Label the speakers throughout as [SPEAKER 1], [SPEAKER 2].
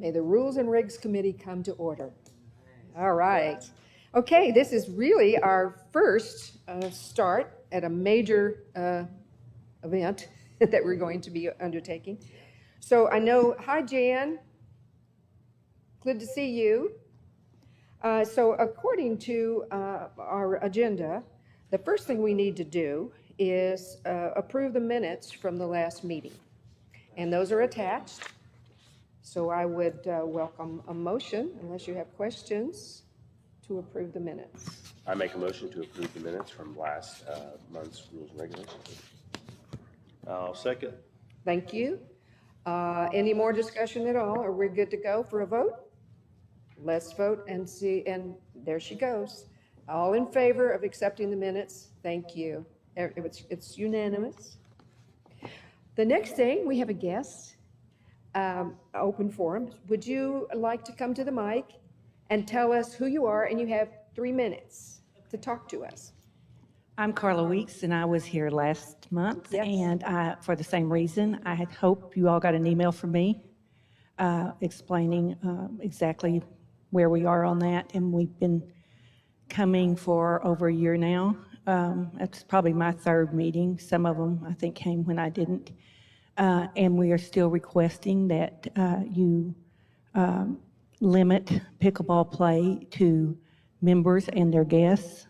[SPEAKER 1] May the Rules and Regs Committee come to order. All right. Okay, this is really our first start at a major event that we're going to be undertaking. So I know, hi Jan, good to see you. So according to our agenda, the first thing we need to do is approve the minutes from the last meeting. And those are attached. So I would welcome a motion, unless you have questions, to approve the minutes.
[SPEAKER 2] I make a motion to approve the minutes from last month's rules and regulations.
[SPEAKER 3] I'll second.
[SPEAKER 1] Thank you. Any more discussion at all? Are we good to go for a vote? Let's vote and see, and there she goes. All in favor of accepting the minutes? Thank you. It's unanimous. The next thing, we have a guest, open forum. Would you like to come to the mic and tell us who you are? And you have 3 minutes to talk to us.
[SPEAKER 4] I'm Carla Weeks, and I was here last month,
[SPEAKER 1] Yes.
[SPEAKER 4] and for the same reason, I had hoped you all got an email from me explaining exactly where we are on that, and we've been coming for over a year now. It's probably my 3rd meeting. Some of them, I think, came when I didn't, and we are still requesting that you limit pickleball play to members and their guests.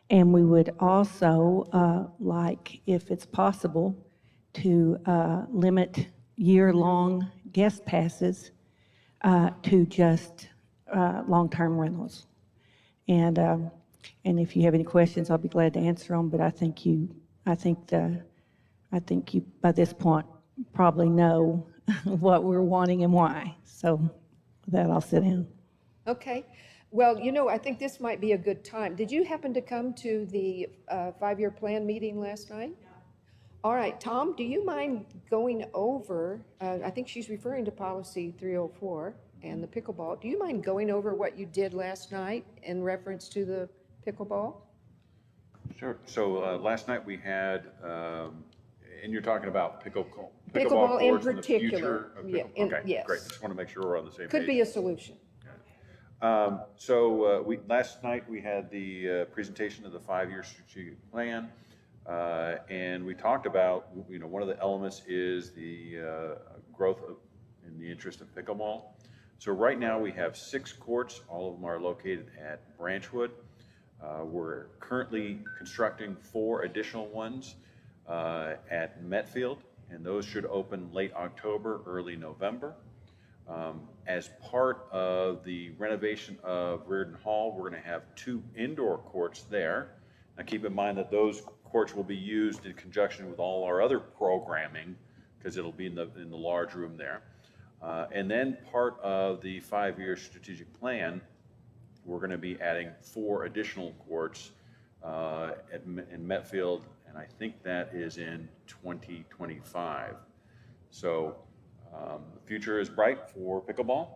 [SPEAKER 4] And we would also like, if it's possible, to limit year-long guest passes to just long-term rentals. And if you have any questions, I'll be glad to answer them. But I think you by this point probably know what we're wanting and why. So with that, I'll sit down.
[SPEAKER 1] Okay. Well, you know, I think this might be a good time. Did you happen to come to the 5-year plan meeting last night? All right, Tom, do you mind going over, I think she's referring to policy 304 and the pickleball. Do you mind going over what you did last night in reference to the pickleball?
[SPEAKER 2] Sure. So last night we had, and you're talking about pickleball
[SPEAKER 1] In
[SPEAKER 2] courts in the
[SPEAKER 1] particular.
[SPEAKER 2] future of
[SPEAKER 1] Yeah,
[SPEAKER 2] pickleball? Okay,
[SPEAKER 1] yes.
[SPEAKER 2] great. Just want to make sure we're on the same page.
[SPEAKER 1] Could be a solution.
[SPEAKER 2] Last night we had the presentation of the 5-year strategic plan, and we talked about, you know, one of the elements is the growth in the interest of pickleball. So right now we have 6 courts. All of them are located at Branchwood. We're currently constructing 4 additional ones at Metfield, and those should open late October, early November. As part of the renovation of Reardon Hall, we're going to have 2 indoor courts there. Now keep in mind that those courts will be used in conjunction with all our other programming, because it'll be in the large room there. And then part of the 5-year strategic plan, we're going to be adding 4 additional courts in Metfield, and I think that is in 2025. So the future is bright for pickleball,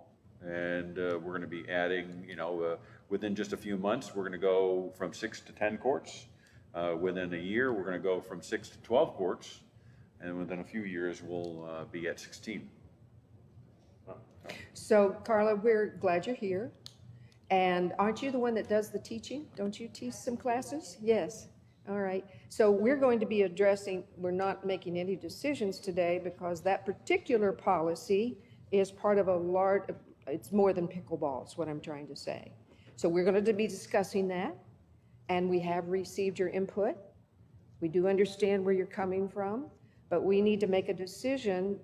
[SPEAKER 2] and we're going to be adding, you know, within just a few months, we're going to go from 6 to 10 courts. Within a year, we're going to go from 6 to 12 courts, and within a few years, we'll be at 16.
[SPEAKER 1] So, Carla, we're glad you're here. And aren't you the one that does the teaching? Don't you teach some classes? Yes. All right. So we're going to be addressing, we're not making any decisions today because that particular policy is part of a large, it's more than pickleball is what I'm trying to say. So we're going to be discussing that, and we have received your input. We do understand where you're coming from, but we need to make a decision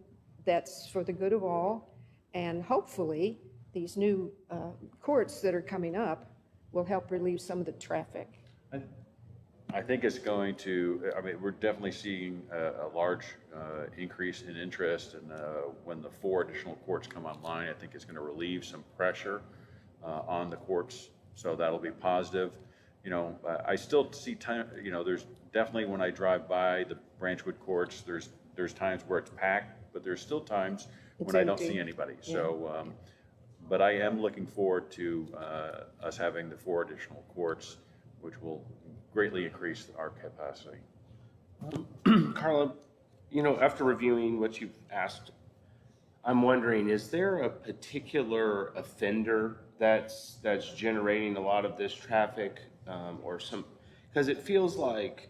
[SPEAKER 1] that's for the good of all, and hopefully these new courts that are coming up will help relieve some of the traffic.
[SPEAKER 2] I think it's going to, I mean, we're definitely seeing a large increase in interest, and when the 4 additional courts come online, I think it's going to relieve some pressure on the courts, so that'll be positive. You know, I still see time, you know, there's definitely, when I drive by the Branchwood courts, there's times where it's packed, but there's still times when I don't see anybody. Yeah. So, but I am looking forward to us having the 4 additional courts, which will greatly increase our capacity.
[SPEAKER 3] Carla, you know, after reviewing what you've asked,
[SPEAKER 5] I'm wondering, is there a particular offender that's generating a lot of this traffic, or some, because it feels like,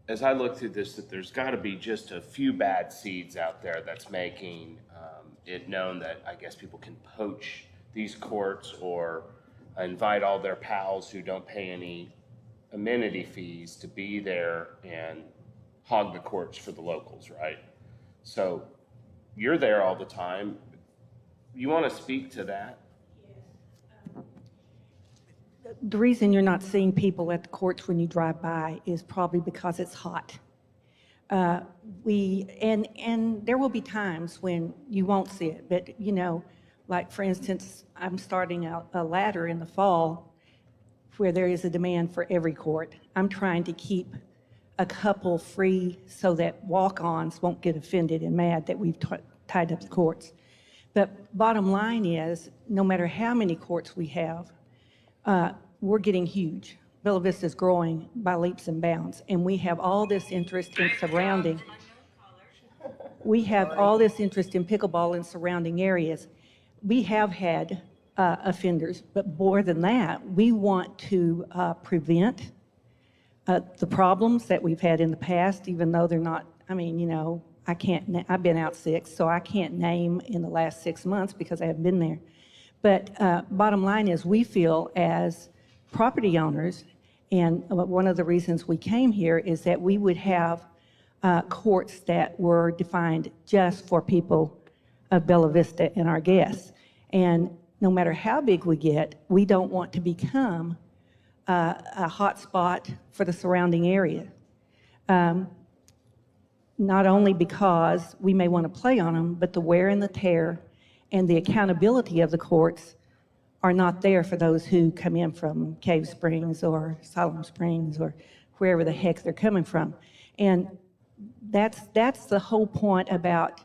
[SPEAKER 5] as I look through this, that there's got to be just a few bad seeds out there that's making it known that I guess people can poach these courts or invite all their pals who don't pay any amenity fees to be there and hog the courts for the locals, right? So you're there all the time. You want to speak to that?
[SPEAKER 4] The reason you're not seeing people at the courts when you drive by is probably because it's hot. And there will be times when you won't see it, but you know, like for instance, I'm starting a ladder in the fall where there is a demand for every court. I'm trying to keep a couple free so that walk-ons won't get offended and mad that we've tied up the courts. But bottom line is, no matter how many courts we have, we're getting huge. Bella Vista is growing by leaps and bounds, and we have all this interest in surrounding. We have all this interest in pickleball in surrounding areas. We have had offenders, but more than that, we want to prevent the problems that we've had in the past, even though they're not, I mean, you know, I've been out sick, so I can't name in the last 6 months because I haven't been there. But bottom line is, we feel as property owners, and one of the reasons we came here is that we would have courts that were defined just for people of Bella Vista and our guests. And no matter how big we get, we don't want to become a hot spot for the surrounding area. Not only because we may want to play on them, but the wear and the tear and the accountability of the courts are not there for those who come in from Cave Springs or Siloam Springs or wherever the heck they're coming from. And that's the whole point about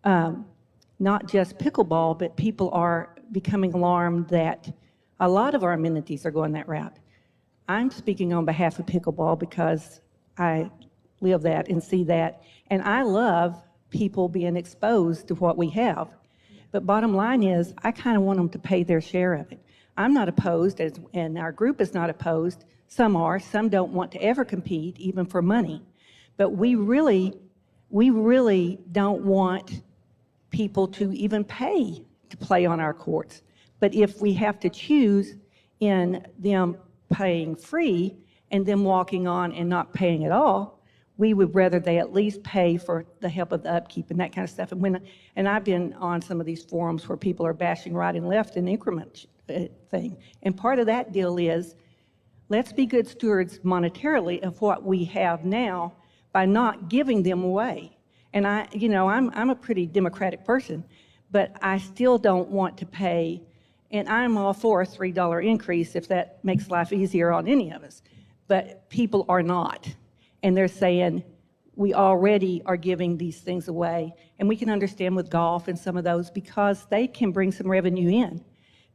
[SPEAKER 4] not just pickleball, but people are becoming alarmed that a lot of our amenities are going that route. I'm speaking on behalf of pickleball because I live that and see that, and I love people being exposed to what we have. But bottom line is, I kind of want them to pay their share of it. I'm not opposed, and our group is not opposed. Some are, some don't want to ever compete, even for money. But we really don't want people to even pay to play on our courts. But if we have to choose in them paying free and them walking on and not paying at all, we would rather they at least pay for the help of the upkeep and that kind of stuff. And I've been on some of these forums where people are bashing right and left in increment thing. And part of that deal is, let's be good stewards monetarily of what we have now by not giving them away. And I'm a pretty democratic person, but I still don't want to pay, and I'm all for a $3 increase if that makes life easier on any of us. But people are not. And they're saying, we already are giving these things away. And we can understand with golf and some of those because they can bring some revenue in.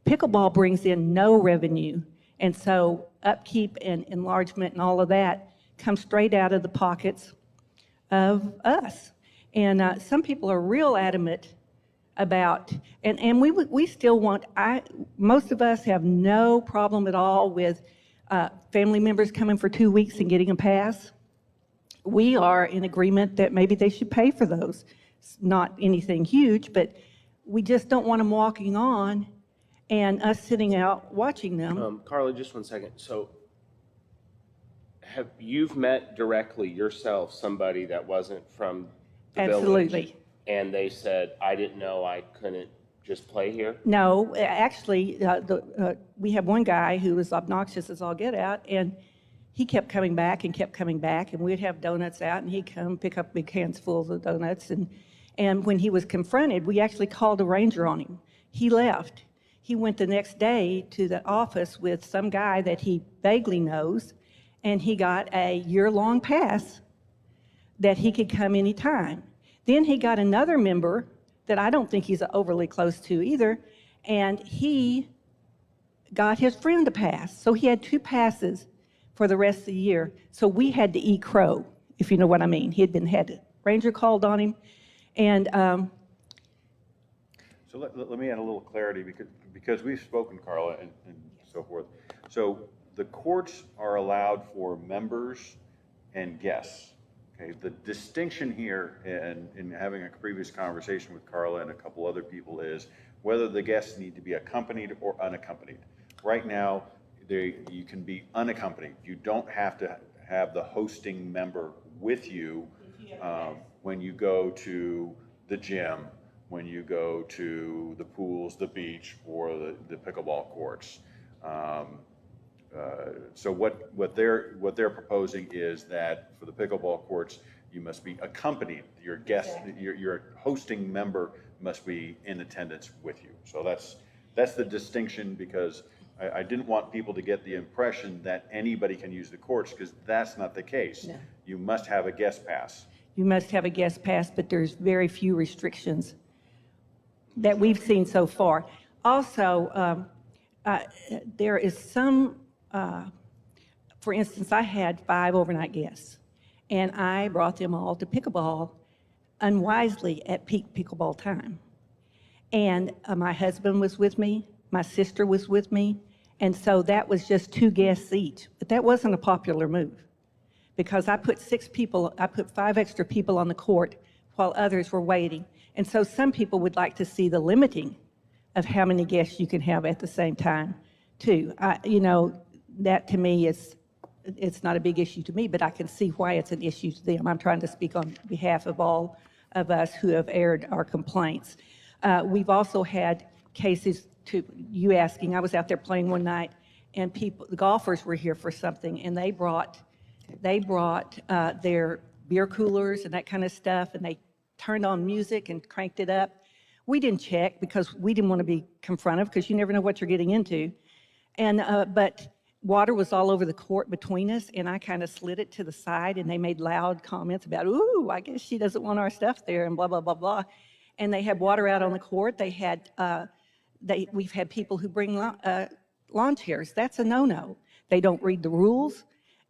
[SPEAKER 4] Pickleball brings in no revenue. And so upkeep and enlargement and all of that comes straight out of the pockets of us. And some people are real adamant about, and we still want, most of us have no problem at all with family members coming for 2 weeks and getting a pass. We are in agreement that maybe they should pay for those. It's not anything huge, but we just don't want them walking on and us sitting out watching them.
[SPEAKER 5] Carla, just 1 second. So have you met directly yourself somebody that wasn't from the
[SPEAKER 4] Absolutely.
[SPEAKER 5] village? And they said, I didn't know I couldn't just play here?
[SPEAKER 4] No, actually, we have one guy who was obnoxious as all get out, and he kept coming back, and we'd have donuts out, and he'd come pick up big hands full of donuts. And when he was confronted, we actually called a ranger on him. He left. He went the next day to the office with some guy that he vaguely knows, and he got a year-long pass that he could come anytime. Then he got another member that I don't think he's overly close to either, and he got his friend a pass. So he had 2 passes for the rest of the year. So we had to eat crow, if you know what I mean. He had been had ranger called on him, and
[SPEAKER 2] So let me add a little clarity because we've spoken, Carla, and so forth. So the courts are allowed for members and guests. Okay, the distinction here in having a previous conversation with Carla and a couple other people is whether the guests need to be accompanied or unaccompanied. Right now, you can be unaccompanied. You don't have to have the hosting member with you when you go to the gym, when you go to the pools, the beach, or the pickleball courts. So what they're proposing is that for the pickleball courts, you must be accompanied. Your guest, your hosting member must be in attendance with you. So that's the distinction, because I didn't want people to get the impression that anybody can use the courts, because that's not the case. No. You must have a guest pass.
[SPEAKER 4] You must have a guest pass, but there's very few restrictions that we've seen so far. Also, there is some, for instance, I had 5 overnight guests, and I brought them all to pickleball unwisely at peak pickleball time. And my husband was with me, my sister was with me, and so that was just 2 guests each. But that wasn't a popular move, because I put 5 extra people on the court while others were waiting. And so some people would like to see the limiting of how many guests you can have at the same time, too. That to me it's not a big issue to me, but I can see why it's an issue to them. I'm trying to speak on behalf of all of us who have aired our complaints. We've also had cases, to you asking, I was out there playing one night, and the golfers were here for something, and they brought their beer coolers and that kind of stuff, and they turned on music and cranked it up. We didn't check because we didn't want to be confronted, because you never know what you're getting into. And but water was all over the court between us, and I kind of slid it to the side, and they made loud comments about, ooh, I guess she doesn't want our stuff there, and blah, blah, blah, blah. And they had water out on the court. They had, we've had people who bring lawn chairs. That's a no-no. They don't read the rules.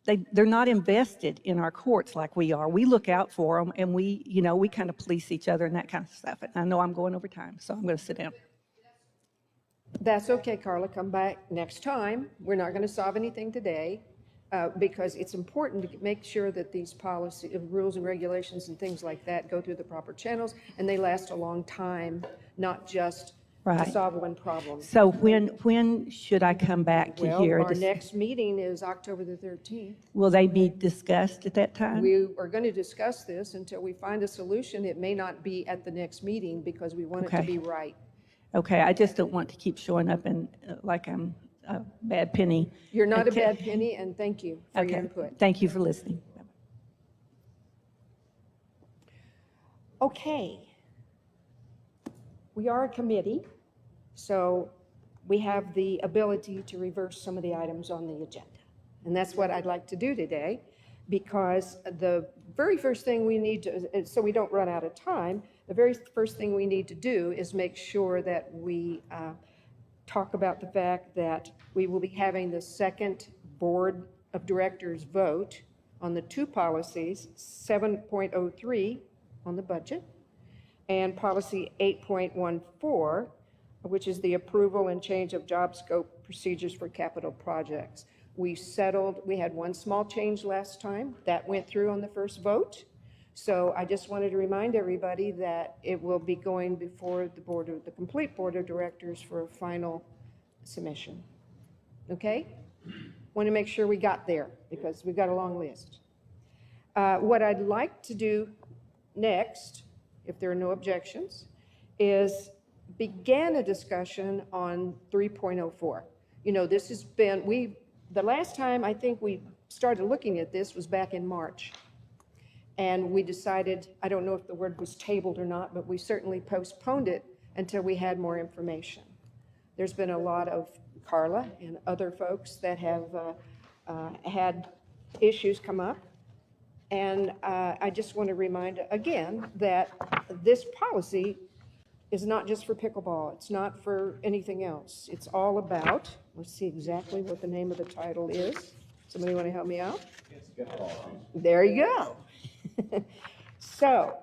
[SPEAKER 4] They're not invested in our courts like we are. We look out for them, and we kind of police each other and that kind of stuff. And I know I'm going over time, so I'm going to sit down.
[SPEAKER 1] That's okay, Carla, come back next time. We're not going to solve anything today, because it's important to make sure that these policy, rules and regulations and things like that go through the proper channels, and they last a long time, not just to solve one problem.
[SPEAKER 4] So when should I come back to hear?
[SPEAKER 1] Our next meeting is October the 13th.
[SPEAKER 4] Will they be discussed at that time?
[SPEAKER 1] We are going to discuss this until we find a solution. It may not be at the next meeting, because we want it to be right.
[SPEAKER 4] Okay, I just don't want to keep showing up and like I'm a bad penny.
[SPEAKER 1] You're not a bad penny, and thank you for your input.
[SPEAKER 4] Thank you for listening.
[SPEAKER 1] Okay. We are a committee, so we have the ability to reverse some of the items on the agenda. And that's what I'd like to do today, because the very first thing we need to, so we don't run out of time, the very first thing we need to do is make sure that we talk about the fact that we will be having the second board of directors vote on the 2 policies, 7.03 on the budget, and policy 8.14, which is the approval and change of job scope procedures for capital projects. We had one small change last time. That went through on the first vote. So I just wanted to remind everybody that it will be going before the complete board of directors for a final submission. Okay? Want to make sure we got there, because we've got a long list. What I'd like to do next, if there are no objections, is begin a discussion on 3.04. This has been, the last time I think we started looking at this was back in March. And we decided, I don't know if the word was tabled or not, but we certainly postponed it until we had more information. There's been a lot of Carla and other folks that have had issues come up. And I just want to remind again that this policy is not just for pickleball. It's not for anything else. It's all about, let's see exactly what the name of the title is. Somebody want to help me out? There you go. So,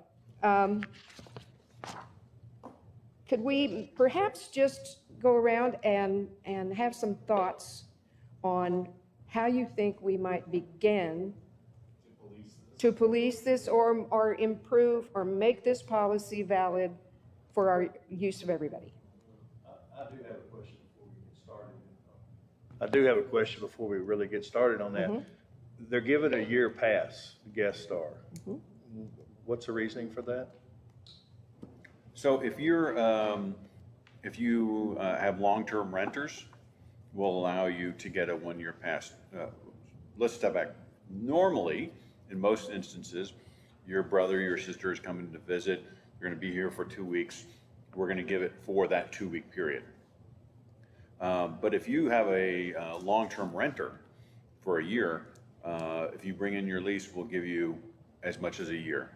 [SPEAKER 1] could we perhaps just go around and have some thoughts on how you think we might begin to police this or improve or make this policy valid for our use of everybody?
[SPEAKER 3] I do have a question before we really get started on that. They're given a year pass, guest star. What's the reasoning for that?
[SPEAKER 2] So if you're, if you have long-term renters, we'll allow you to get a one-year pass. Let's step back. Normally, in most instances, your brother, your sister is coming to visit. You're going to be here for 2 weeks. We're going to give it for that 2-week period. But if you have a long-term renter for a year, if you bring in your lease, we'll give you as much as a year.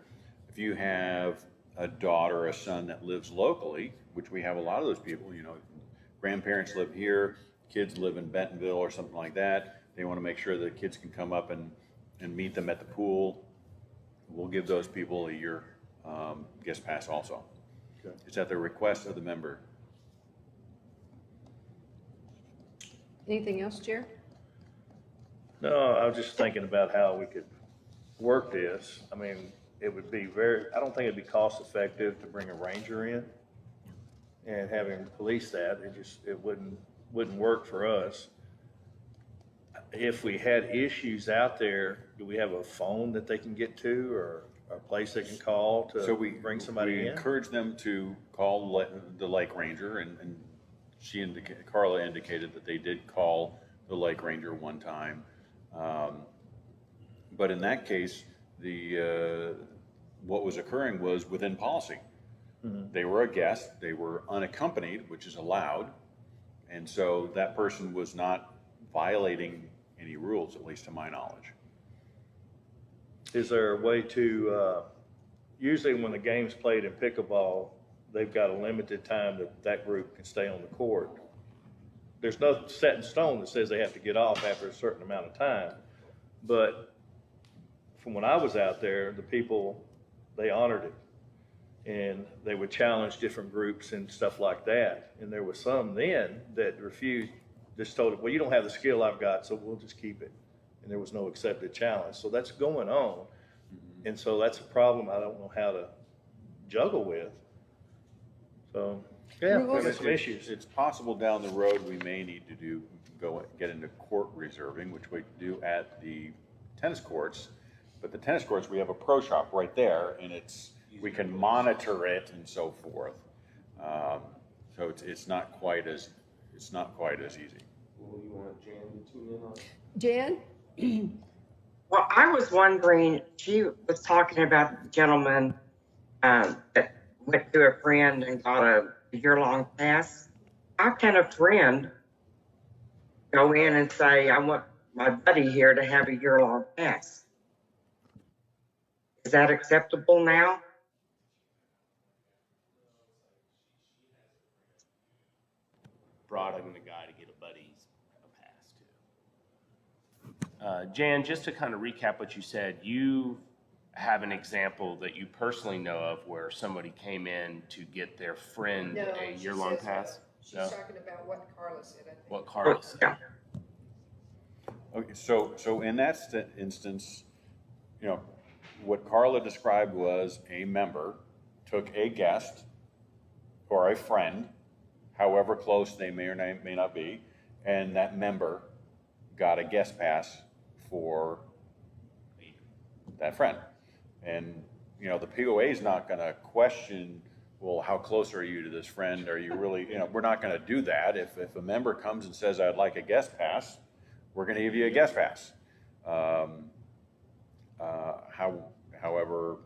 [SPEAKER 2] If you have a daughter or a son that lives locally, which we have a lot of those people, you know, grandparents live here, kids live in Bentonville or something like that. They want to make sure the kids can come up and meet them at the pool. We'll give those people a year guest pass also. Okay. It's at the request of the member.
[SPEAKER 1] Anything else, Chair?
[SPEAKER 3] No, I was just thinking about how we could work this. I mean, it would be I don't think it'd be cost effective to bring a ranger in and have him police that. It wouldn't work for us. If we had issues out there, do we have a phone that they can get to or a place they can call to bring somebody in?
[SPEAKER 2] We encourage them to call the Lake Ranger, and Carla indicated that they did call the Lake Ranger one time. But in that case, what was occurring was within policy. They were a guest, they were unaccompanied, which is allowed, and so that person was not violating any rules, at least to my knowledge.
[SPEAKER 3] Is there a way to, usually when the game's played in pickleball, they've got a limited time that group can stay on the court. There's no set in stone that says they have to get off after a certain amount of time, but from when I was out there, the people, they honored it. And they would challenge different groups and stuff like that. And there was some then that refused, just told it, well, you don't have the skill I've got, so we'll just keep it. And there was no accepted challenge. So that's going on. And so that's a problem I don't know how to juggle with. So, yeah, there's some issues.
[SPEAKER 2] It's possible down the road we may need to get into court reserving, which we do at the tennis courts. But the tennis courts, we have a pro shop right there, and we can monitor it and so forth. So it's not quite as easy.
[SPEAKER 5] Well, you want Jan to tune in on?
[SPEAKER 1] Jan?
[SPEAKER 6] Well, I was wondering, she was talking about the gentleman that went to a friend and got a year-long pass. How can a friend go in and say, I want my buddy here to have a year-long pass? Is that acceptable now?
[SPEAKER 5] Brought in the guy to get a buddy's a pass too. Jan, just to kind of recap what you said, you have an example that you personally know of where somebody came in to get their friend a year-long pass?
[SPEAKER 1] She's talking about what Carla said, I think.
[SPEAKER 5] What Carla said.
[SPEAKER 6] Yeah.
[SPEAKER 2] Okay, so in that instance, you know, what Carla described was a member took a guest or a friend, however close they may or may not be, and that member got a guest pass for that friend. And, you know, the POA is not going to question, well, how close are you to this friend? Are you really, you know, we're not going to do that. If a member comes and says, I'd like a guest pass, we're going to give you a guest pass. However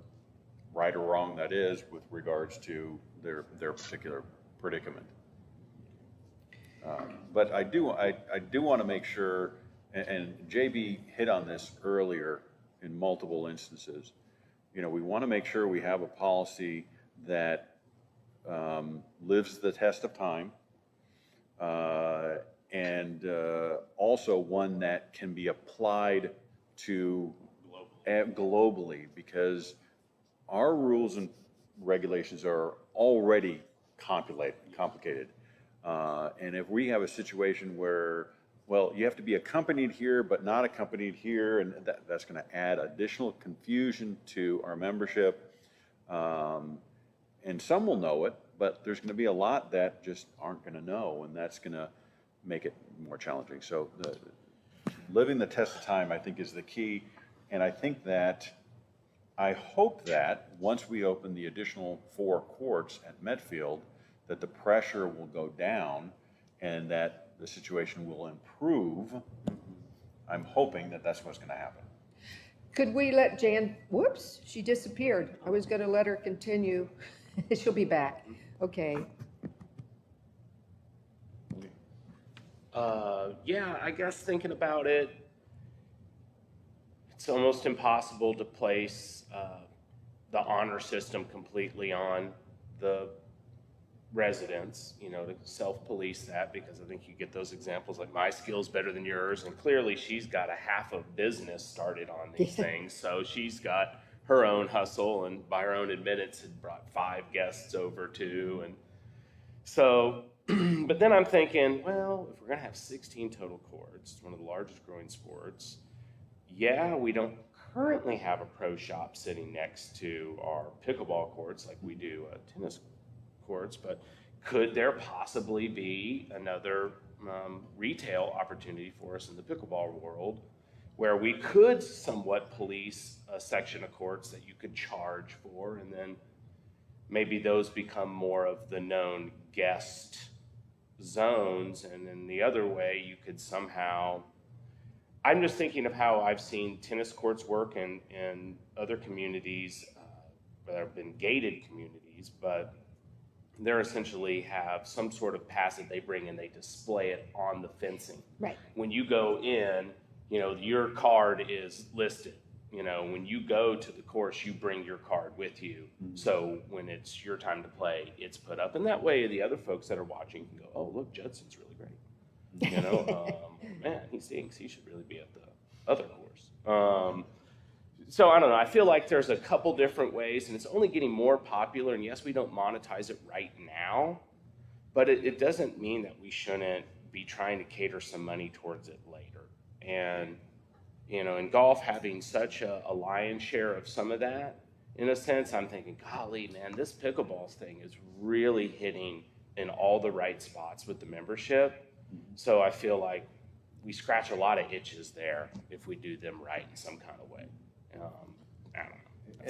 [SPEAKER 2] right or wrong that is with regards to their particular predicament. But I do want to make sure, and JB hit on this earlier in multiple instances, you know, we want to make sure we have a policy that lives the test of time, and also one that can be applied to globally, because our rules and regulations are already complicated. And if we have a situation where, well, you have to be accompanied here, but not accompanied here, and that's going to add additional confusion to our membership. And some will know it, but there's going to be a lot that just aren't going to know, and that's going to make it more challenging. So living the test of time, I think, is the key. And I hope that once we open the additional 4 courts at Medfield, that the pressure will go down and that the situation will improve. I'm hoping that that's what's going to happen.
[SPEAKER 1] Could we let Jan, whoops, she disappeared. I was going to let her continue. She'll be back. Okay.
[SPEAKER 5] Yeah, I guess thinking about it, it's almost impossible to place the honor system completely on the residents, to self-police that, because I think you get those examples like my skill's better than yours, and clearly she's got a half of business started on these things, so she's got her own hustle, and by her own admittance had brought 5 guests over too, and so, but then I'm thinking, well, if we're gonna have 16 total courts, it's one of the largest growing sports, yeah, we don't currently have a pro shop sitting next to our pickleball courts like we do tennis courts, but could there possibly be another retail opportunity for us in the pickleball world where we could somewhat police a section of courts that you could charge for, and then maybe those become more of the known guest zones, and then the other way you could somehow, I'm just thinking of how I've seen tennis courts work in other communities that have been gated communities, but they're essentially have some sort of pass that they bring and they display it on the fencing.
[SPEAKER 1] Right.
[SPEAKER 5] When you go in, your card is listed. When you go to the course, you bring your card with you. Mm-hmm. So when it's your time to play, it's put up. And that way the other folks that are watching can go, oh, look, Judson's really great. Man, he stinks. He should really be at the other course. So I don't know. I feel like there's a couple different ways, and it's only getting more popular. And yes, we don't monetize it right now, but it doesn't mean that we shouldn't be trying to cater some money towards it later. And, in golf having such a lion's share of some of that, in a sense, I'm thinking, golly, man, this pickleball thing is really hitting in all the right spots with the membership. So I feel like we scratch a lot of itches there if we do them right in some kind of way. I don't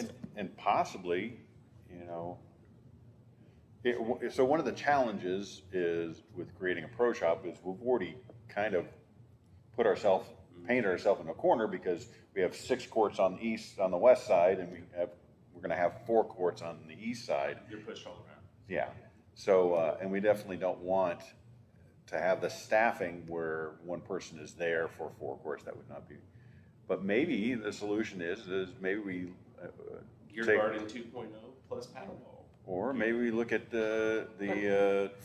[SPEAKER 5] know.
[SPEAKER 2] And possibly, so one of the challenges is with creating a pro shop is we've already kind of painted ourselves in a corner because we have 6 courts on the west side, and we're going to have 4 courts on the east side.
[SPEAKER 5] You're pushed all around.
[SPEAKER 2] Yeah. So, and we definitely don't want to have the staffing where one person is there for 4 courts. That would not be. But maybe the solution is maybe we
[SPEAKER 5] Gear Garden 2.0 plus paddleball.
[SPEAKER 2] Or maybe we look at the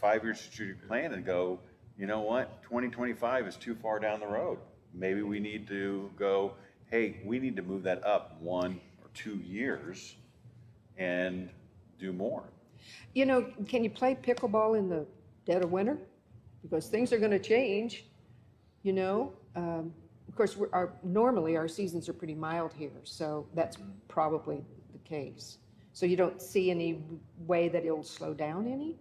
[SPEAKER 2] 5-year strategic plan and go, you know what, 2025 is too far down the road. Maybe we need to go, hey, we need to move that up 1 or 2 years and do more.
[SPEAKER 1] Can you play pickleball in the dead of winter? Because things are going to change, Of course, normally our seasons are pretty mild here, so that's probably the case. So you don't see any way that it'll slow down any?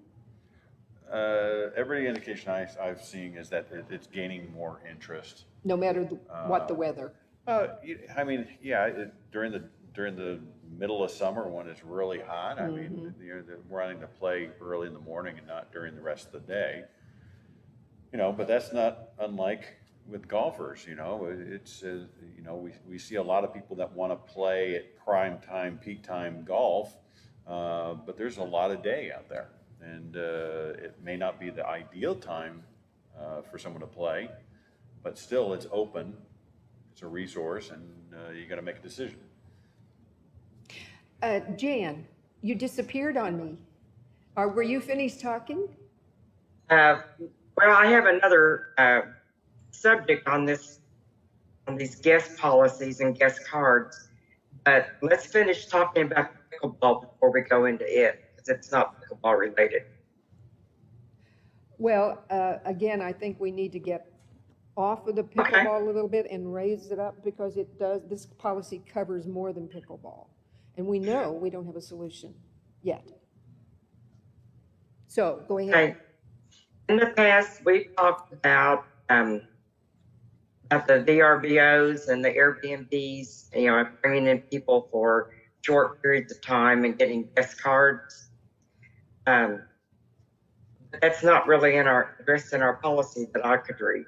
[SPEAKER 2] Every indication I've seen is that it's gaining more interest.
[SPEAKER 1] No matter what the weather?
[SPEAKER 2] I mean, yeah, during the middle of summer when it's really hot, I mean, they're wanting to play early in the morning and not during the rest of the day. But that's not unlike with golfers, it's, we see a lot of people that want to play at prime time, peak time golf, but there's a lot of day out there, and it may not be the ideal time for someone to play, but still it's open, it's a resource, and you got to make a decision.
[SPEAKER 1] Jan, you disappeared on me. Were you finished talking?
[SPEAKER 6] Well, I have another subject on these guest policies and guest cards, but let's finish talking about pickleball before we go into it, because it's not pickleball related.
[SPEAKER 1] Well, again, I think we need to get off of the pickleball a little bit and raise it up because it does, this policy covers more than pickleball. And we know we don't have a solution yet. So go ahead.
[SPEAKER 6] Okay. In the past, we've talked about the VRBOs and the Airbnbs, you know, bringing in people for short periods of time and getting guest cards. But that's not really addressed in our policy that I could read.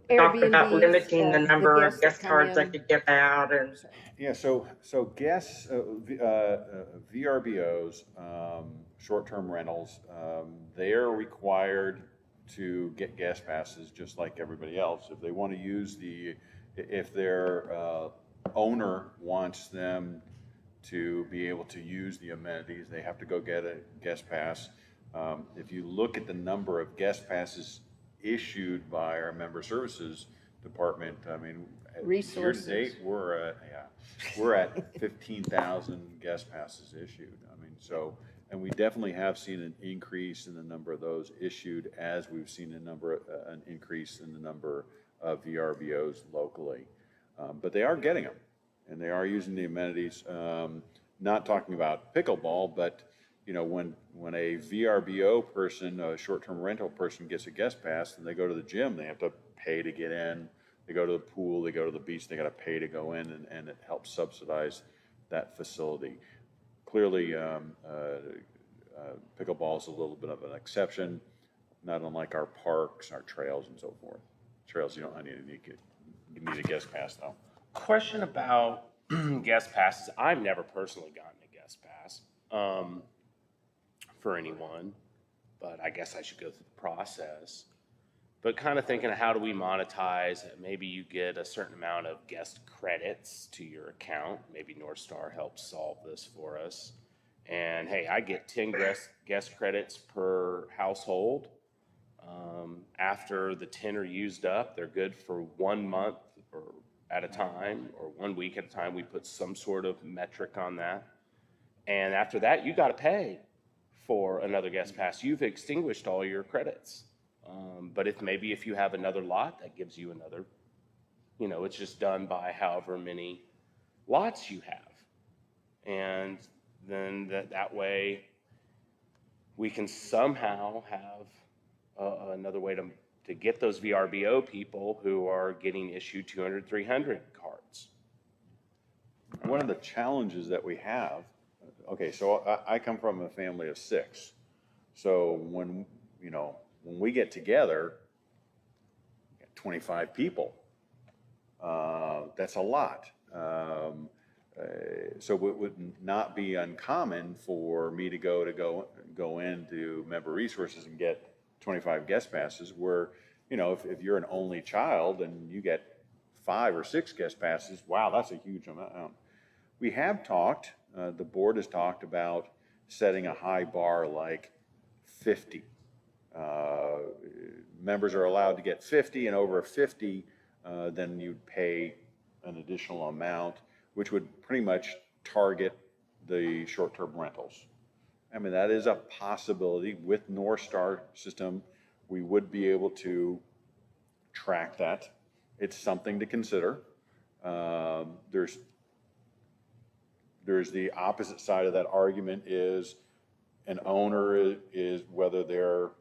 [SPEAKER 6] Talked about
[SPEAKER 1] Airbnbs,
[SPEAKER 6] limiting the number of
[SPEAKER 1] guests
[SPEAKER 6] guest
[SPEAKER 1] that come
[SPEAKER 6] cards I
[SPEAKER 1] in.
[SPEAKER 6] could give out, and
[SPEAKER 2] Yeah, so guests, VRBOs, short-term rentals, they're required to get guest passes just like everybody else. If they want to use if their owner wants them to be able to use the amenities, they have to go get a guest pass. If you look at the number of guest passes issued by our member services department, I mean,
[SPEAKER 1] Resources.
[SPEAKER 2] year to date, we're at 15,000 guest passes issued. I mean, so, and we definitely have seen an increase in the number of those issued as we've seen an increase in the number of VRBOs locally. But they are getting them, and they are using the amenities. Not talking about pickleball, but you know, when a VRBO person, a short-term rental person gets a guest pass and they go to the gym, they have to pay to get in. They go to the pool, they go to the beach, they got to pay to go in, and it helps subsidize that facility. Clearly, pickleball is a little bit of an exception, not unlike our parks, our trails, and so forth. Trails, you don't need a guest pass though.
[SPEAKER 5] Question about guest passes. I've never personally gotten a guest pass for anyone, but I guess I should go through the process. But kind of thinking, how do we monetize? Maybe you get a certain amount of guest credits to your account. Maybe North Star helps solve this for us. And hey, I get 10 guest credits per household. After the 10 are used up, they're good for 1 month or at a time, or 1 week at a time. We put some sort of metric on that. And after that, you got to pay for another guest pass. You've extinguished all your credits. But if you have another lot, that gives you another, you know, it's just done by however many lots you have. And then that way we can somehow have another way to get those VRBO people who are getting issued 200, 300 cards.
[SPEAKER 2] One of the challenges that we have, okay, so I come from a family of 6. So when we get together, 25 people, that's a lot. So it would not be uncommon for me to go into member resources and get 25 guest passes where, you know, if you're an only child and you get 5 or 6 guest passes, wow, that's a huge amount. We have talked, the board has talked about setting a high bar like 50. Members are allowed to get 50, and over 50, then you'd pay an additional amount, which would pretty much target the short-term rentals. I mean, that is a possibility. With North Star system, we would be able to track that. It's something to consider. There's the opposite side of that argument is an owner is whether they're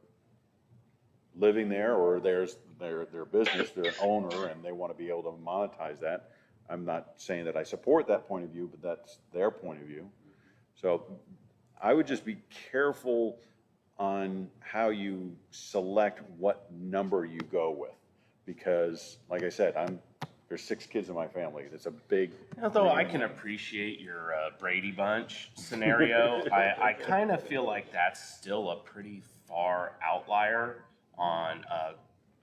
[SPEAKER 2] living there or there's their business, they're an owner and they want to be able to monetize that. I'm not saying that I support that point of view, but that's their point of view. So I would just be careful on how you select what number you go with, because like I said, there's 6 kids in my family. It's a big.
[SPEAKER 5] Although I can appreciate your Brady Bunch scenario, I kind of feel like that's still a pretty far outlier on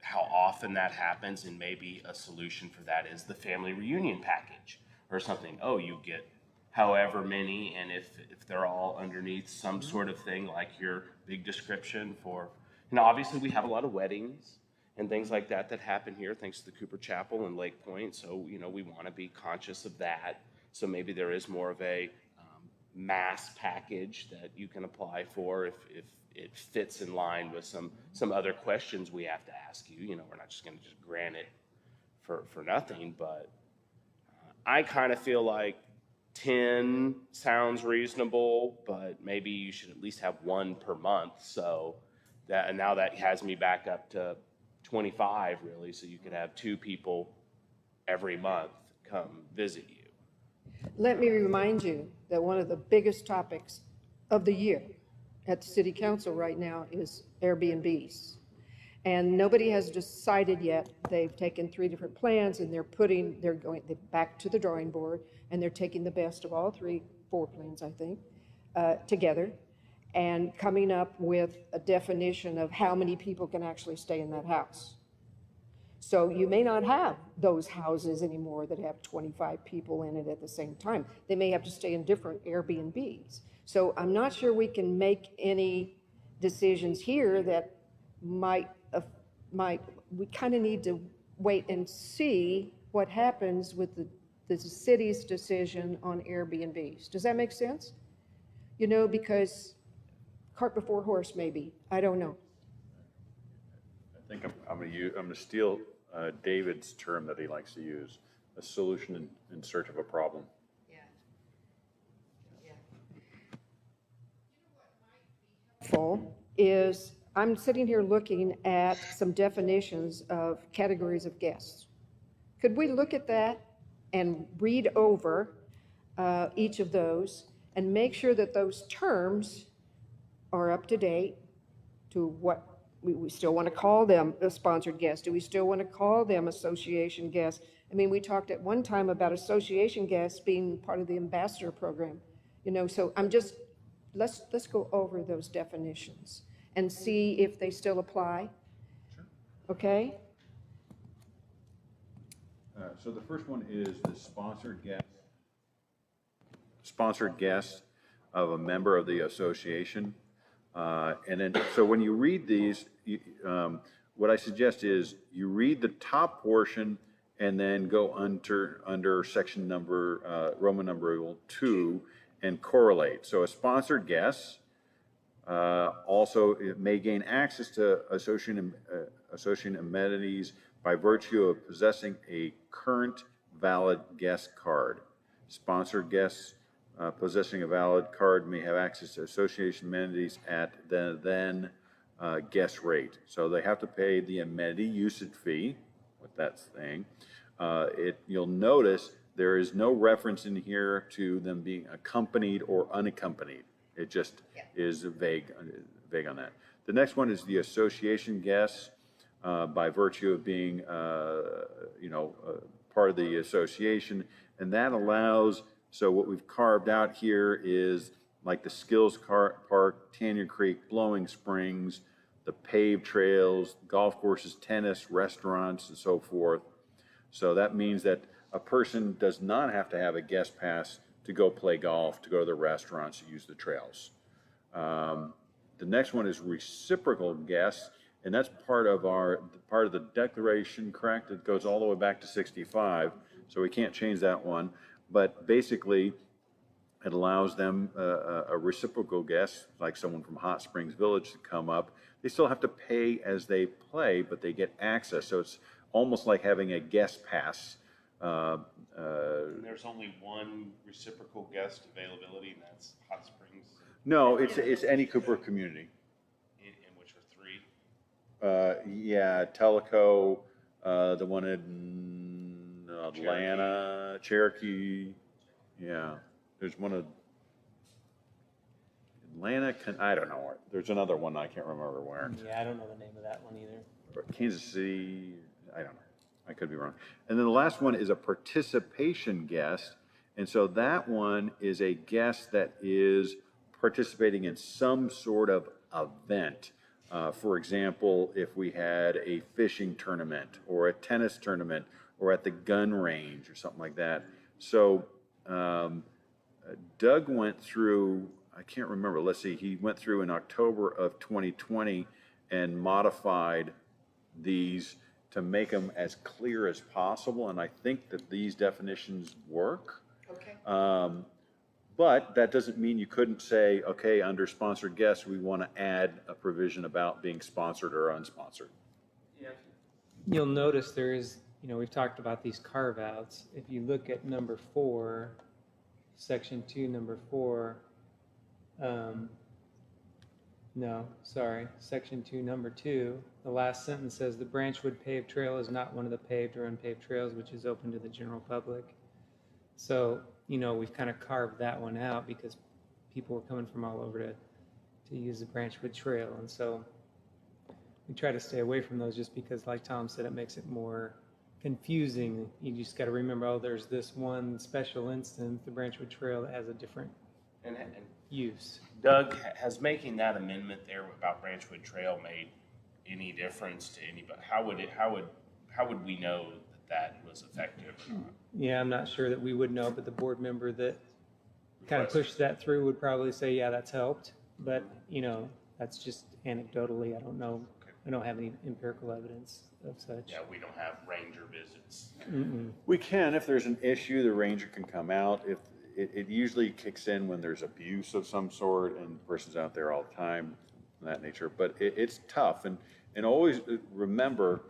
[SPEAKER 5] how often that happens, and maybe a solution for that is the family reunion package or something. Oh, you get however many, and if they're all underneath some sort of thing like your big description for, obviously we have a lot of weddings and things like that happen here thanks to the Cooper Chapel and Lake Point. So, we want to be conscious of that. So maybe there is more of a mass package that you can apply for if it fits in line with some other questions we have to ask you. You know, we're not just going to just grant it for nothing, but I kind of feel like 10 sounds reasonable, but maybe you should at least have one per month. So that, and now that has me back up to 25 really, so you could have 2 people every month come visit you.
[SPEAKER 1] Let me remind you that one of the biggest topics of the year at the city council right now is Airbnbs. And nobody has decided yet. They've taken 3 different plans and they're going back to the drawing board, and they're taking the best of all 4 plans, I think, together, and coming up with a definition of how many people can actually stay in that house. So you may not have those houses anymore that have 25 people in it at the same time. They may have to stay in different Airbnbs. So I'm not sure we can make any decisions here that we kind of need to wait and see what happens with the city's decision on Airbnbs. Does that make sense? You know, because cart before horse, maybe. I don't know.
[SPEAKER 2] I think I'm going to steal David's term that he likes to use, a solution in search of a problem.
[SPEAKER 1] Helpful is I'm sitting here looking at some definitions of categories of guests. Could we look at that and read over each of those and make sure that those terms are up to date to what we still want to call them a sponsored guest? Do we still want to call them association guests? I mean, we talked at one time about association guests being part of the ambassador program, you know, so let's go over those definitions and see if they still apply. Sure. Okay?
[SPEAKER 2] So the first one is the sponsored guest of a member of the association. And then, so when you read these, what I suggest is you read the top portion and then go under section number, Roman numeral 2, and correlate. So a sponsored guest also it may gain access to association amenities by virtue of possessing a current valid guest card. Sponsored guests possessing a valid card may have access to association amenities at the then guest rate. So they have to pay the amenity usage fee, what that's saying. You'll notice there is no reference in here to them being accompanied or unaccompanied. It just is vague on that. The next one is the association guests by virtue of being, part of the association, and that allows. So what we've carved out here is like the Skills Park, Tanya Creek, Blowing Springs, the paved trails, golf courses, tennis, restaurants, and so forth. So that means that a person does not have to have a guest pass to go play golf, to go to the restaurants, to use the trails. The next one is reciprocal guests, and that's part of the declaration, correct? It goes all the way back to 65, so we can't change that one. But basically, it allows them, a reciprocal guest, like someone from Hot Springs Village, to come up. They still have to pay as they play, but they get access. So it's almost like having a guest pass.
[SPEAKER 5] There's only one reciprocal guest availability, and that's Hot Springs.
[SPEAKER 2] No, it's any Cooper community.
[SPEAKER 5] In which are 3?
[SPEAKER 2] Yeah, Tellico, the one in Atlanta, Cherokee. Yeah, there's one of Atlanta. I don't know. There's another one I can't remember where.
[SPEAKER 7] Yeah, I don't know the name of that one either.
[SPEAKER 2] Kansas City. I don't know. I could be wrong. And then the last one is a participation guest. And so that one is a guest that is participating in some sort of event. For example, if we had a fishing tournament or a tennis tournament or at the gun range or something like that. So Doug went through, I can't remember, let's see, he went through in October of 2020 and modified these to make them as clear as possible, and I think that these definitions work.
[SPEAKER 1] Okay.
[SPEAKER 2] But that doesn't mean you couldn't say, okay, under sponsored guests, we want to add a provision about being sponsored or unsponsored.
[SPEAKER 7] You'll notice there is, we've talked about these carve-outs. If you look at number 4, section 2, number 4, no, sorry, section 2, number 2, the last sentence says, the Branchwood paved trail is not one of the paved or unpaved trails which is open to the general public. So, we've kind of carved that one out because people were coming from all over to use the Branchwood Trail. And so we try to stay away from those just because, like Tom said, it makes it more confusing. You just got to remember, oh, there's this one special instance, the Branchwood Trail, that has a different
[SPEAKER 5] And
[SPEAKER 7] use.
[SPEAKER 5] Doug, has making that amendment there about Branchwood Trail made any difference to anybody? How would we know that was effective or not?
[SPEAKER 7] Yeah, I'm not sure that we would know, but the board member that kind of pushed that through would probably say, yeah, that's helped. But, that's just anecdotally. I don't know. I don't have any empirical evidence of such.
[SPEAKER 5] Yeah, we don't have ranger visits.
[SPEAKER 2] We can, if there's an issue, the ranger can come out. If it usually kicks in when there's abuse of some sort and the person's out there all the time, and that nature. But it's tough, and always remember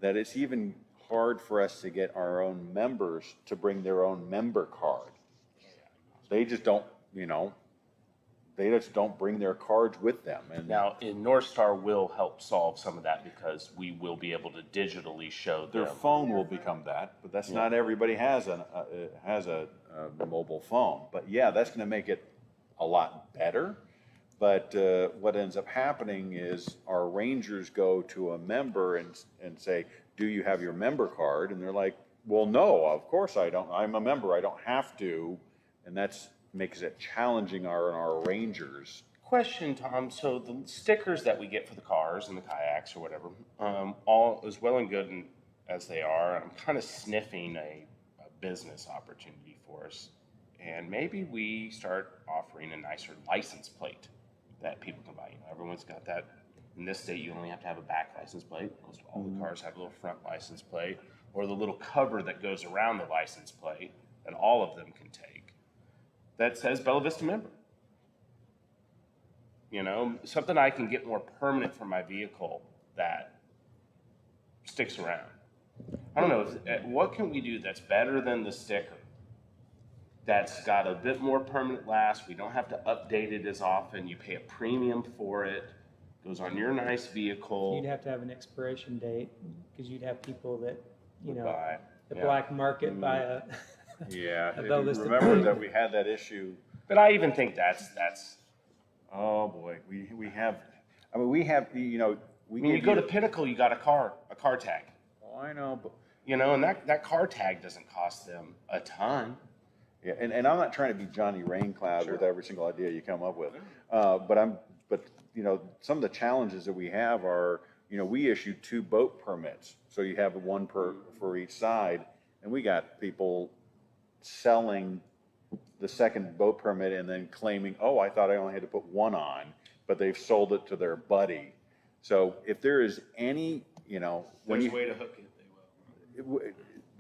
[SPEAKER 2] that it's even hard for us to get our own members to bring their own member card. They just don't, they just don't bring their cards with them. And
[SPEAKER 5] Now, in North Star will help solve some of that because we will be able to digitally show
[SPEAKER 2] their
[SPEAKER 5] them.
[SPEAKER 2] phone will become that, but that's not everybody has a mobile phone. But yeah, that's going to make it a lot better. But what ends up happening is our rangers go to a member and say, do you have your member card? And they're like, well, no, of course I don't. I'm a member. I don't have to. And that's makes it challenging our rangers.
[SPEAKER 5] Question, Tom. So the stickers that we get for the cars and the kayaks or whatever, all as well and good as they are, I'm kind of sniffing a business opportunity for us. And maybe we start offering a nicer license plate that people can buy. Everyone's got that. In this state, you only have to have a back license plate. Most all the cars have a little front license plate, or the little cover that goes around the license plate that all of them can take that says Bella Vista member. Something I can get more permanent for my vehicle that sticks around. I don't know, what can we do that's better than the sticker? That's got a bit more permanent last. We don't have to update it as often. You pay a premium for it. Goes on your nice vehicle.
[SPEAKER 7] You'd have to have an expiration date because you'd have people that,
[SPEAKER 2] Buy.
[SPEAKER 7] the black market buy a.
[SPEAKER 2] Yeah,
[SPEAKER 7] A Bella Vista
[SPEAKER 2] remember that we had that issue.
[SPEAKER 5] But I even think that's.
[SPEAKER 2] Oh boy, we have. I mean, we have. We
[SPEAKER 5] When you go to Pinnacle, you got a car tag.
[SPEAKER 2] Oh, I know, but
[SPEAKER 5] And that car tag doesn't cost them a ton.
[SPEAKER 2] yeah, and I'm not trying to be Johnny Raincloud with every single idea you come up with, but some of the challenges that we have are, we issue 2 boat permits, so you have one for each side, and we got people selling the second boat permit and then claiming, oh, I thought I only had to put 1 on, but they've sold it to their buddy. So if there is any, when you
[SPEAKER 5] way to hook it, they will.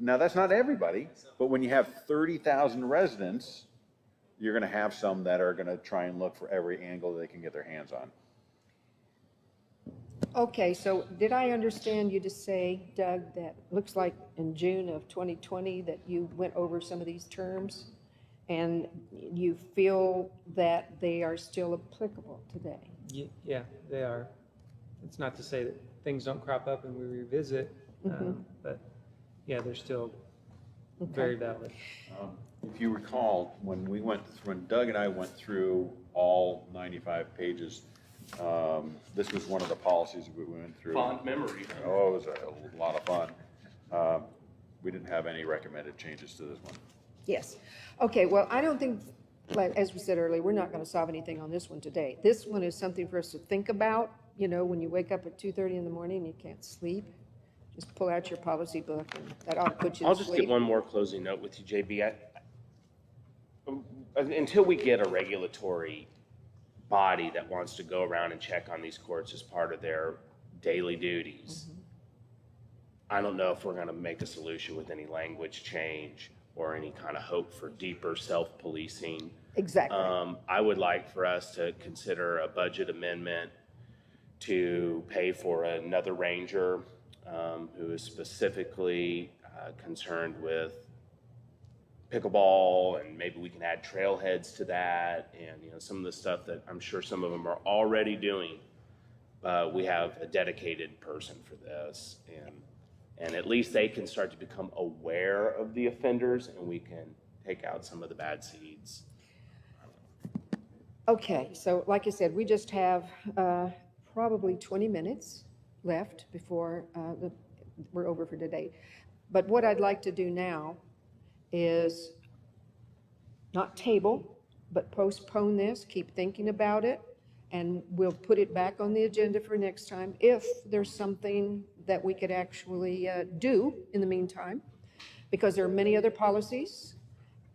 [SPEAKER 2] now that's not everybody, but when you have 30,000 residents, you're going to have some that are going to try and look for every angle they can get their hands on.
[SPEAKER 1] Okay, so did I understand you to say, Doug, that looks like in June of 2020 that you went over some of these terms and you feel that they are still applicable today?
[SPEAKER 7] Yeah, they are. It's not to say that things don't crop up and we revisit, but yeah, they're still very valid.
[SPEAKER 2] If you recall, when Doug and I went through all 95 pages, this was one of the policies we went through.
[SPEAKER 5] Fond memory.
[SPEAKER 2] Oh, it was a lot of fun. We didn't have any recommended changes to this one.
[SPEAKER 1] Yes. Okay, well, I don't think, like, as we said earlier, we're not going to solve anything on this one today. This one is something for us to think about, when you wake up at 2:30 in the morning and you can't sleep. Just pull out your policy book and that ought to put you
[SPEAKER 5] I'll
[SPEAKER 1] to
[SPEAKER 5] just
[SPEAKER 1] sleep.
[SPEAKER 5] get one more closing note with you, JB. Until we get a regulatory body that wants to go around and check on these courts as part of their daily duties, I don't know if we're going to make a solution with any language change or any kind of hope for deeper self-policing.
[SPEAKER 1] Exactly.
[SPEAKER 5] I would like for us to consider a budget amendment to pay for another ranger who is specifically concerned with pickleball, and maybe we can add trailheads to that, and some of the stuff that I'm sure some of them are already doing. We have a dedicated person for this, and at least they can start to become aware of the offenders, and we can take out some of the bad seeds.
[SPEAKER 1] Okay, so like I said, we just have probably 20 minutes left before we're over for today. But what I'd like to do now is not table, but postpone this, keep thinking about it, and we'll put it back on the agenda for next time if there's something that we could actually do in the meantime, because there are many other policies.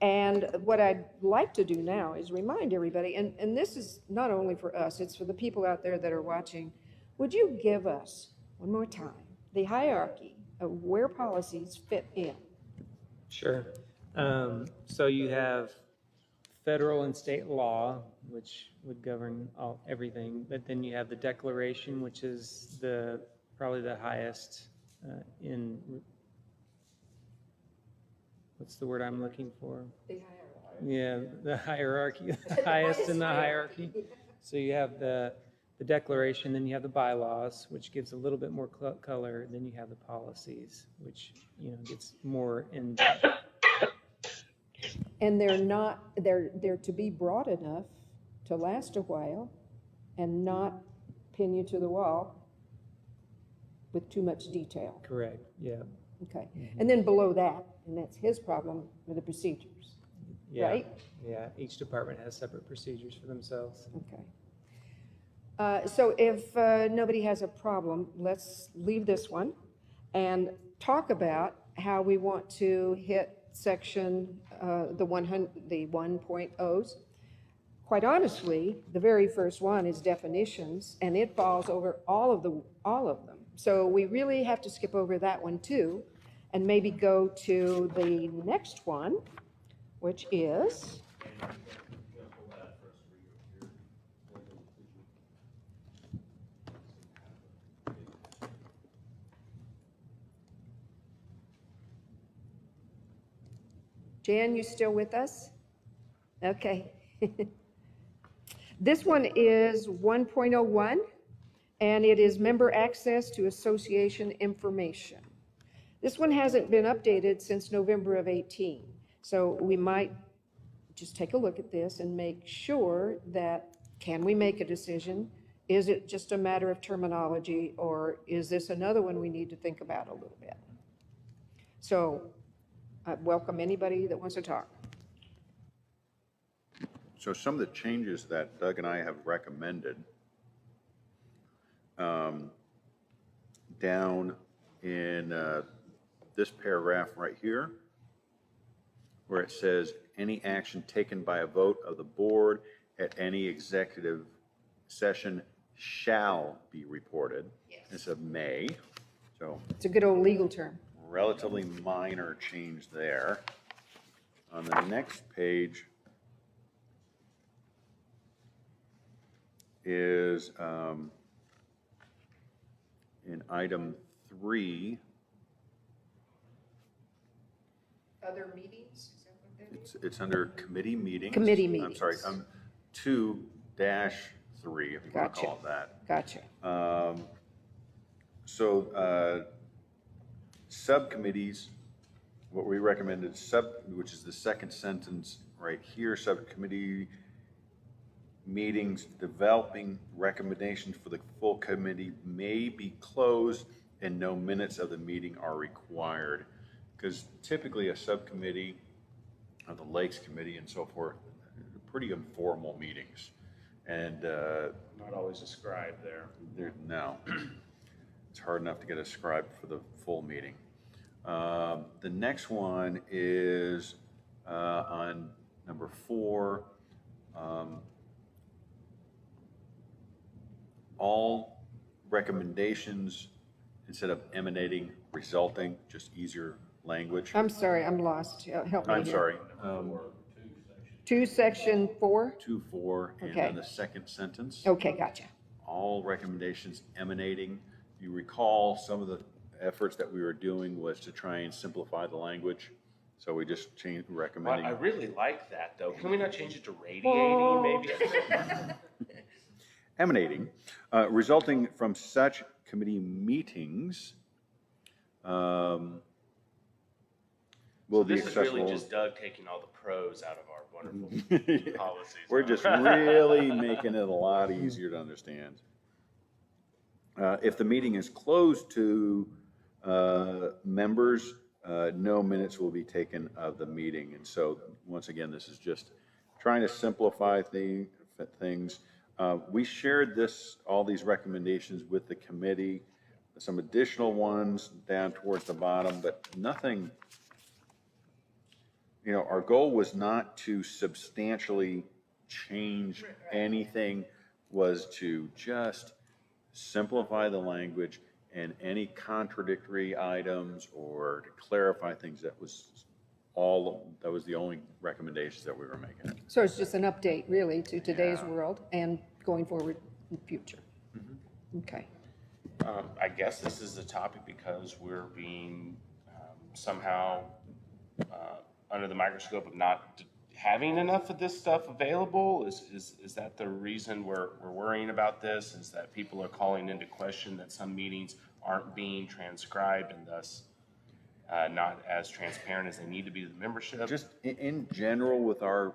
[SPEAKER 1] And what I'd like to do now is remind everybody, and this is not only for us, it's for the people out there that are watching, would you give us, one more time, the hierarchy of where policies fit in?
[SPEAKER 7] Sure. So you have federal and state law, which would govern everything, but then you have the declaration, which is probably the highest in, what's the word I'm looking for?
[SPEAKER 1] The hierarchy.
[SPEAKER 7] Yeah, the hierarchy, the highest in the hierarchy. So you have the declaration, then you have the bylaws, which gives a little bit more color, then you have the policies, which gets more in depth.
[SPEAKER 1] And they're to be broad enough to last a while and not pin you to the wall with too much detail.
[SPEAKER 7] Correct, yeah.
[SPEAKER 1] Okay, and then below that, and that's his problem with the procedures,
[SPEAKER 7] Yeah.
[SPEAKER 1] right?
[SPEAKER 7] Yeah, each department has separate procedures for themselves.
[SPEAKER 1] Okay. So if nobody has a problem, let's leave this one and talk about how we want to hit section the 1.0s. Quite honestly, the very first one is definitions, and it falls over all of them. So we really have to skip over that one too, and maybe go to the next one, which is Jan, you still with us? Okay. This one is 1.01, and it is member access to association information. This one hasn't been updated since November of 18. So we might just take a look at this and make sure that, can we make a decision? Is it just a matter of terminology, or is this another one we need to think about a little bit? So I welcome anybody that wants to talk.
[SPEAKER 2] So some of the changes that Doug and I have recommended down in this paragraph right here, where it says any action taken by a vote of the board at any executive session shall be reported. Yes. Instead of may. So
[SPEAKER 1] It's a good old legal term.
[SPEAKER 2] relatively minor change there. On the next page is in item 3.
[SPEAKER 1] Other meetings? Is that what that is?
[SPEAKER 2] It's under committee meetings.
[SPEAKER 1] Committee
[SPEAKER 2] I'm sorry,
[SPEAKER 1] meetings.
[SPEAKER 2] 2-3, if you want to
[SPEAKER 1] Gotcha.
[SPEAKER 2] call it that.
[SPEAKER 1] Gotcha.
[SPEAKER 2] So subcommittees, what we recommended, which is the second sentence right here, subcommittee meetings developing recommendations for the full committee may be closed and no minutes of the meeting are required. Because typically a subcommittee of the Lakes Committee and so forth, pretty informal meetings. And
[SPEAKER 5] Not always a scribe there.
[SPEAKER 2] no, it's hard enough to get a scribe for the full meeting. The next one is on number 4. All recommendations, instead of emanating, resulting, just easier language.
[SPEAKER 1] I'm sorry, I'm lost. Help me
[SPEAKER 2] I'm
[SPEAKER 1] here.
[SPEAKER 2] sorry,
[SPEAKER 1] 2, Section 4?
[SPEAKER 2] 2, 4, and
[SPEAKER 1] Okay.
[SPEAKER 2] then the second sentence.
[SPEAKER 1] Okay, gotcha.
[SPEAKER 2] All recommendations emanating. You recall some of the efforts that we were doing was to try and simplify the language. So we just changed
[SPEAKER 5] Well,
[SPEAKER 2] recommending.
[SPEAKER 5] I really like that, though. Can we not change it to radiating, maybe?
[SPEAKER 2] Emanating, resulting from such committee meetings, will
[SPEAKER 5] So
[SPEAKER 2] be
[SPEAKER 5] this is
[SPEAKER 2] accessible.
[SPEAKER 5] really just Doug taking all the pros out of our wonderful policies.
[SPEAKER 2] We're just really making it a lot easier to understand. If the meeting is closed to members, no minutes will be taken of the meeting. And so, once again, this is just trying to simplify things. We shared all these recommendations with the committee, some additional ones down towards the bottom, but nothing, our goal was not to substantially change anything, was to just simplify the language, and any contradictory items or to clarify things, that was the only recommendations that we were making.
[SPEAKER 1] So it's just an update, really, to today's world and going forward in the future. Okay.
[SPEAKER 5] I guess this is a topic because we're being somehow under the microscope of not having enough of this stuff available. Is that the reason we're worrying about this? Is that people are calling into question that some meetings aren't being transcribed and thus not as transparent as they need to be to the membership?
[SPEAKER 2] Just in general with our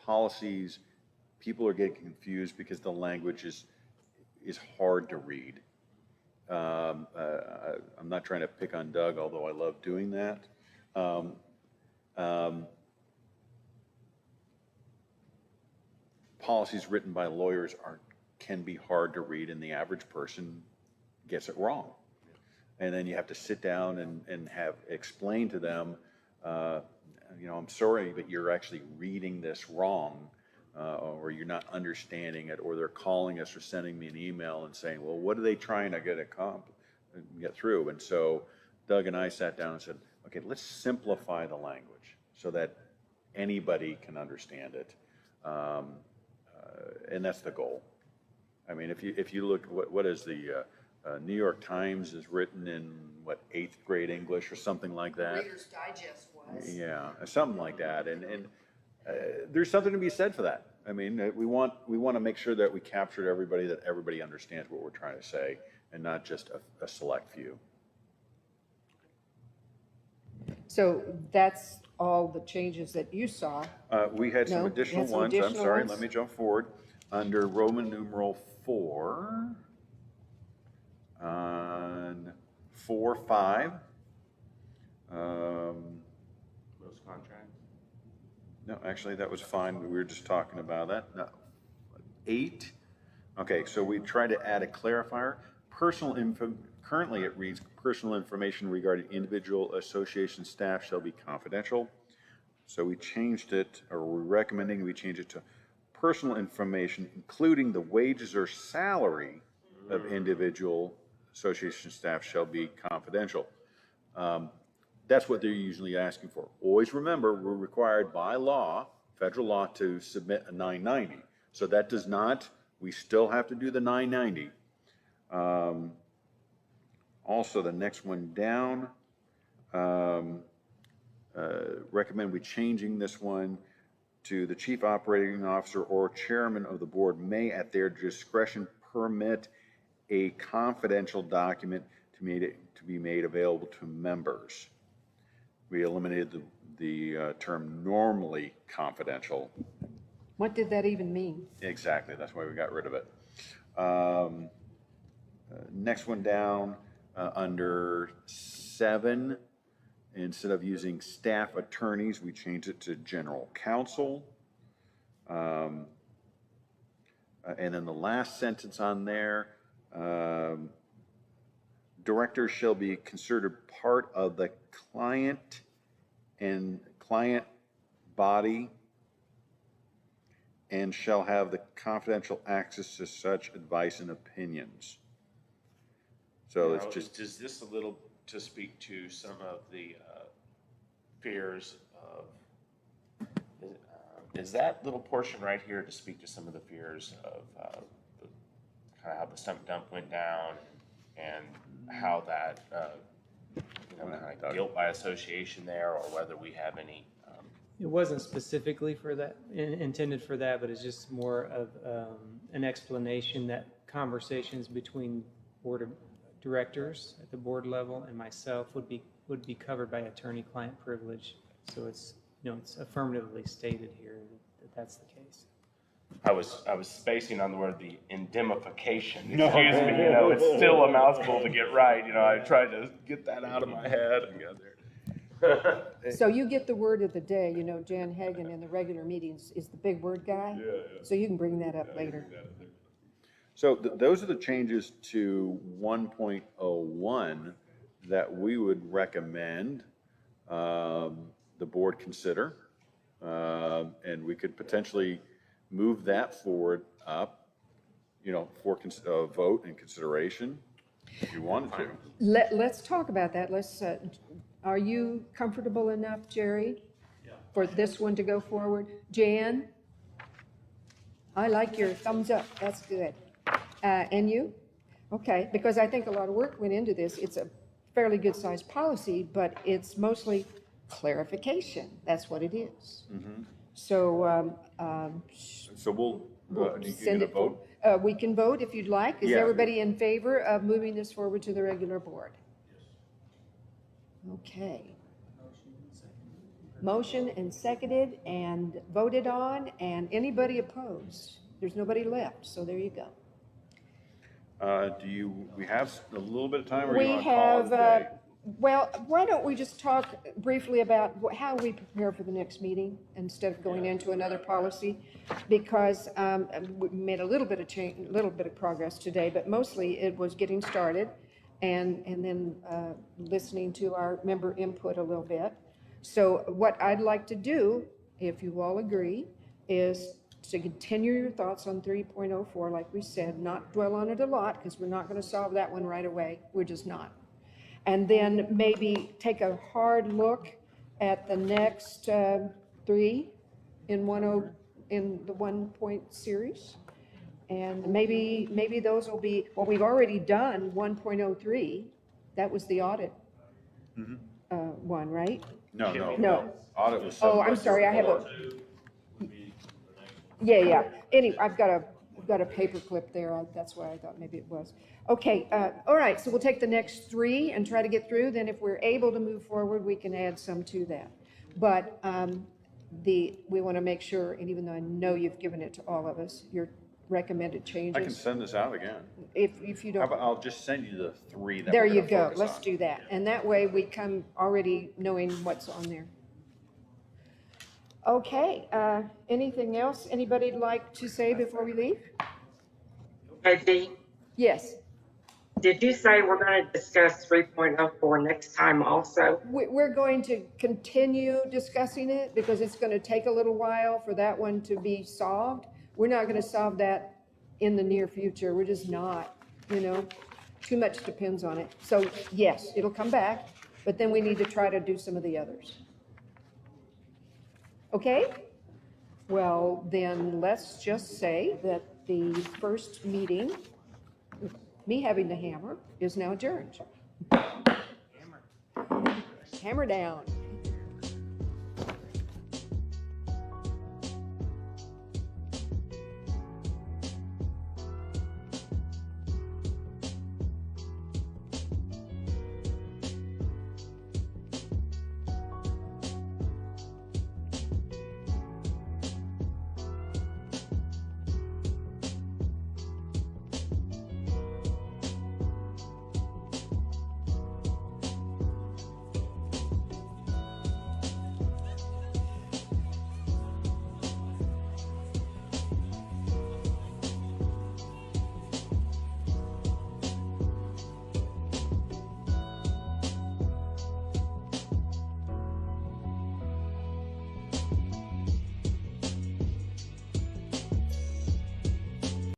[SPEAKER 2] policies, people are getting confused because the language is hard to read. I'm not trying to pick on Doug, although I love doing that. Policies written by lawyers can be hard to read, and the average person gets it wrong. And then you have to sit down and have explain to them, I'm sorry, but you're actually reading this wrong, or you're not understanding it, or they're calling us or sending me an email and saying, well, what are they trying to get through? And so Doug and I sat down and said, okay, let's simplify the language so that anybody can understand it. And that's the goal. I mean, if you look, what is the New York Times is written in, 8th grade English or something like that?
[SPEAKER 1] Reader's Digest was.
[SPEAKER 2] Yeah, something like that. And there's something to be said for that. I mean, we want to make sure that we captured everybody, that everybody understands what we're trying to say, and not just a select few.
[SPEAKER 1] So that's all the changes that you saw.
[SPEAKER 2] We had some
[SPEAKER 1] No,
[SPEAKER 2] additional
[SPEAKER 1] we had some
[SPEAKER 2] ones. I'm
[SPEAKER 1] additional
[SPEAKER 2] sorry,
[SPEAKER 1] ones?
[SPEAKER 2] let me jump forward. Under Roman numeral 4, on 4.5.
[SPEAKER 5] Most contracts.
[SPEAKER 2] No, actually, that was fine. We were just talking about that. No, 8. Okay, so we tried to add a clarifier. Personal info. Currently, it reads, personal information regarding individual association staff shall be confidential. So we changed it, or we're recommending we change it to personal information, including the wages or salary of individual association staff shall be confidential. That's what they're usually asking for. Always remember, we're required by law, federal law, to submit a 990. So that does not, we still have to do the 990. Also, the next one down, recommend we changing this one to the chief operating officer or chairman of the board may at their discretion permit a confidential document to be made available to members. We eliminated the term normally confidential.
[SPEAKER 1] What did that even mean?
[SPEAKER 2] Exactly, that's why we got rid of it. Next one down, under 7, instead of using staff attorneys, we changed it to general counsel. And then the last sentence on there, directors shall be considered part of the client body and shall have the confidential access to such advice and opinions. So it's just,
[SPEAKER 5] Is this a little to speak to some of the fears of, is that little portion right here to speak to some of the fears of kind of how the stump dump went down and how that, kind of guilt by association there, or whether we have any.
[SPEAKER 7] It wasn't specifically for that, intended for that, but it's just more of an explanation that conversations between board of directors at the board level and myself would be covered by attorney-client privilege. So it's, it's affirmatively stated here that that's the case.
[SPEAKER 5] I was spacing on the word the indemnification. Excuse me, it's still a mouthful to get right. I tried to get that out of my head and got there.
[SPEAKER 1] So you get the word of the day, Jan Hagan in the regular meetings is the big word guy. Yeah. So you can bring that up later.
[SPEAKER 2] So those are the changes to 1.01 that we would recommend the board consider. And we could potentially move that forward up, for vote and consideration if you wanted to.
[SPEAKER 1] Let's talk about that. Are you comfortable enough, Jerry, for this one to go forward? Jan? I like your thumbs up. That's good. And you? Okay, because I think a lot of work went into this. It's a fairly good sized policy, but it's mostly clarification. That's what it is. Mm-hmm. So,
[SPEAKER 2] so we'll
[SPEAKER 1] send it vote. We can vote if you'd like. Is everybody in favor of moving this forward to the regular board? Okay. Motion and seconded and voted on, and anybody opposed? There's nobody left, so there you go.
[SPEAKER 2] We have a little bit of time, or
[SPEAKER 1] We
[SPEAKER 2] you want to call it a day?
[SPEAKER 1] Well, why don't we just talk briefly about how we prepare for the next meeting instead of going into another policy? Because we made a little bit of change, a little bit of progress today, but mostly it was getting started and then listening to our member input a little bit. So what I'd like to do, if you all agree, is to continue your thoughts on 3.04, like we said, not dwell on it a lot, because we're not going to solve that one right away. We're just not. And then maybe take a hard look at the next three in the 1 point series. And maybe those will be, well, we've already done 1.03. That was the audit one, right?
[SPEAKER 2] No. Audit was.
[SPEAKER 1] Oh, I'm sorry, I have a. Yeah. Anyway, I've got a paper clip there. That's why I thought maybe it was. Okay, all right, so we'll take the next three and try to get through. Then if we're able to move forward, we can add some to that. But we want to make sure, and even though I know you've given it to all of us, your recommended changes.
[SPEAKER 2] I can send this out again.
[SPEAKER 1] If you don't.
[SPEAKER 2] How about I'll just send you the three that
[SPEAKER 1] There
[SPEAKER 2] we're
[SPEAKER 1] you
[SPEAKER 2] gonna
[SPEAKER 1] go.
[SPEAKER 2] focus
[SPEAKER 1] Let's
[SPEAKER 2] on.
[SPEAKER 1] do that. And that way we come already knowing what's on there. Okay, anything else anybody'd like to say before we leave?
[SPEAKER 6] Hey, Dee,
[SPEAKER 1] Yes.
[SPEAKER 6] did you say we're going to discuss 3.04 next time also?
[SPEAKER 1] We're going to continue discussing it because it's going to take a little while for that one to be solved. We're not going to solve that in the near future. We're just not, too much depends on it. So yes, it'll come back, but then we need to try to do some of the others. Okay? Well, then let's just say that the first meeting, me having the hammer, is now adjourned. Hammer down.